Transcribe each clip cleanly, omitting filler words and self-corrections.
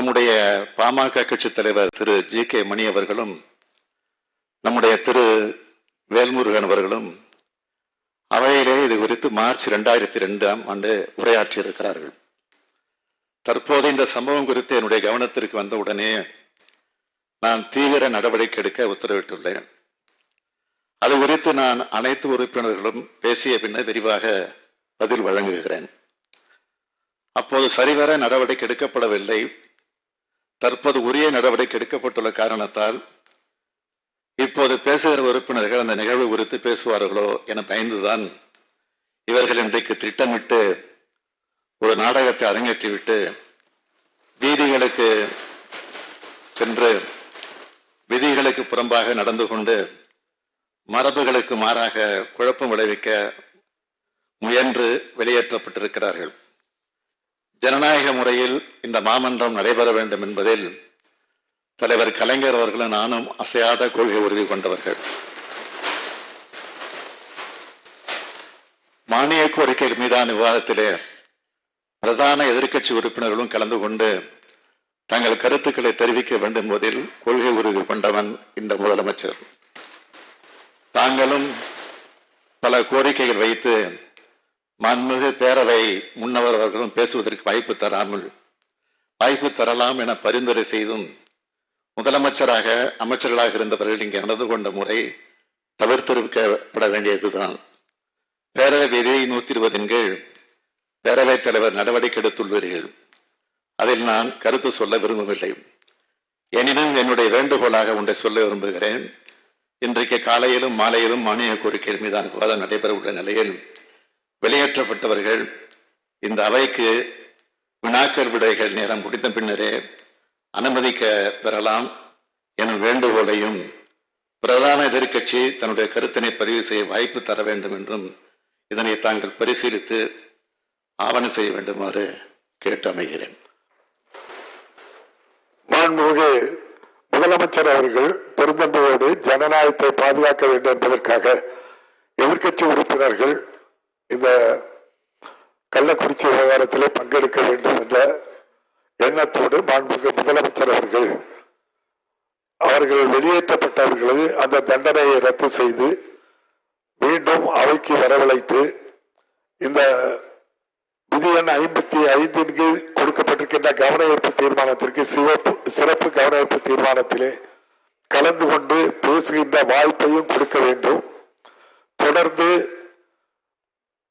நம்முடைய பாமக கட்சி தலைவர் திரு ஜி.கே. மணி அவர்களும் நம்முடைய திரு வேல்முருகன் அவர்களும் அவையிலே இது குறித்து மார்ச் 2002 உரையாற்றி இருக்கிறார்கள். தற்போது இந்த சம்பவம் குறித்து என்னுடைய கவனத்திற்கு வந்த உடனே நான் தீவிர நடவடிக்கை எடுக்க உத்தரவிட்டுள்ளேன். அது குறித்து நான் அனைத்து உறுப்பினர்களும் பேசிய பின்னர் விரிவாக பதில் வழங்குகிறேன். அப்போது சரிவர நடவடிக்கை எடுக்கப்படவில்லை. தற்போது உரிய நடவடிக்கை எடுக்கப்பட்டுள்ள காரணத்தால் இப்போது பேசுகிற உறுப்பினர்கள் அந்த நிகழ்வு குறித்து பேசுவார்களோ என பயந்துதான் இவர்கள் இன்றைக்கு திட்டமிட்டு ஒரு நாடகத்தை அரங்கேற்றிவிட்டு வீதிகளுக்கு சென்று விதிகளுக்கு புறம்பாக நடந்து கொண்டு மரபுகளுக்கு மாறாக குழப்பம் விளைவிக்க முயன்று வெளியேற்றப்பட்டிருக்கிறார்கள். ஜனநாயக முறையில் இந்த மாமன்றம் நடைபெற வேண்டும் என்பதில் தலைவர் கலைஞர் அவர்களும் நானும் அசையாத கொள்கை உறுதி கொண்டவர்கள். மானிய கோரிக்கைகள் மீதான விவாதத்திலே பிரதான எதிர்க்கட்சி உறுப்பினர்களும் கலந்து கொண்டு தங்கள் கருத்துக்களை தெரிவிக்க வேண்டும் என்பதில் கொள்கை உறுதி கொண்டவன் இந்த முதலமைச்சர். தாங்களும் பல கோரிக்கைகள் வைத்து மாண்புமிகு பேரவை முன்னவர் அவர்களும் பேசுவதற்கு வாய்ப்பு தரலாம் என பரிந்துரை செய்தும் முதலமைச்சராக அமைச்சர்களாக இருந்தவர்கள் இங்கே நடந்து கொண்ட முறை தவிர்த்திருக்கப்பட வேண்டியதுதான். பேரவை விதி 120 கீழ் பேரவைத் தலைவர் நடவடிக்கை எடுத்துள்ளீர்கள். அதில் நான் கருத்து சொல்ல விரும்பவில்லை. எனினும் என்னுடைய வேண்டுகோளாக ஒன்றை சொல்ல விரும்புகிறேன். இன்றைக்கு காலையிலும் மாலையிலும் மானிய கோரிக்கைகள் மீதான விவாதம் நடைபெற உள்ள நிலையில் வெளியேற்றப்பட்டவர்கள் இந்த அவைக்கு வினாக்கள் விடைகள் நேரம் முடிந்த பின்னரே அனுமதிக்க பெறலாம் எனும் வேண்டுகோளையும் பிரதான எதிர்க்கட்சி தன்னுடைய கருத்தினை பதிவு செய்ய வாய்ப்பு தர வேண்டும் என்றும் இதனை தாங்கள் பரிசீலித்து ஆவணம் செய்ய வேண்டுமாறு கேட்டு அமைகிறேன். மாண்புமிகு முதலமைச்சர் அவர்கள் பெருந்தன்மையோடு ஜனநாயகத்தை பாதுகாக்க வேண்டும் என்பதற்காக எதிர்க்கட்சி உறுப்பினர்கள் இந்த கள்ளக்குறிச்சி விவகாரத்திலே பங்கெடுக்க வேண்டும் என்ற எண்ணத்தோடு மாண்புமிகு முதலமைச்சர் அவர்கள் வெளியேற்றப்பட்டவர்களது அந்த தண்டனையை ரத்து செய்து மீண்டும் அவைக்கு வரவழைத்து இந்த விதி எண் 55 கீழ் கொடுக்கப்பட்டிருக்கின்ற கவன ஈர்ப்பு தீர்மானத்திற்கு சிறப்பு கவன ஈர்ப்பு தீர்மானத்திலே கலந்து கொண்டு பேசுகின்ற வாய்ப்பையும் கொடுக்க வேண்டும். தொடர்ந்து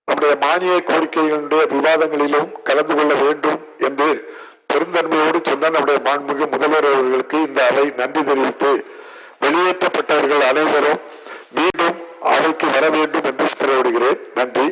நம்முடைய மானிய கோரிக்கைகளுடைய விவாதங்களிலும் கலந்து கொள்ள வேண்டும் என்று பெருந்தன்மையோடு சொன்ன நம்முடைய மாண்புமிகு முதல்வர் அவர்களுக்கு இந்த அவை நன்றி தெரிவித்து வெளியேற்றப்பட்டவர்கள் அனைவரும் மீண்டும் அவைக்கு வர வேண்டும் என்று உத்தரவிடுகிறேன். நன்றி.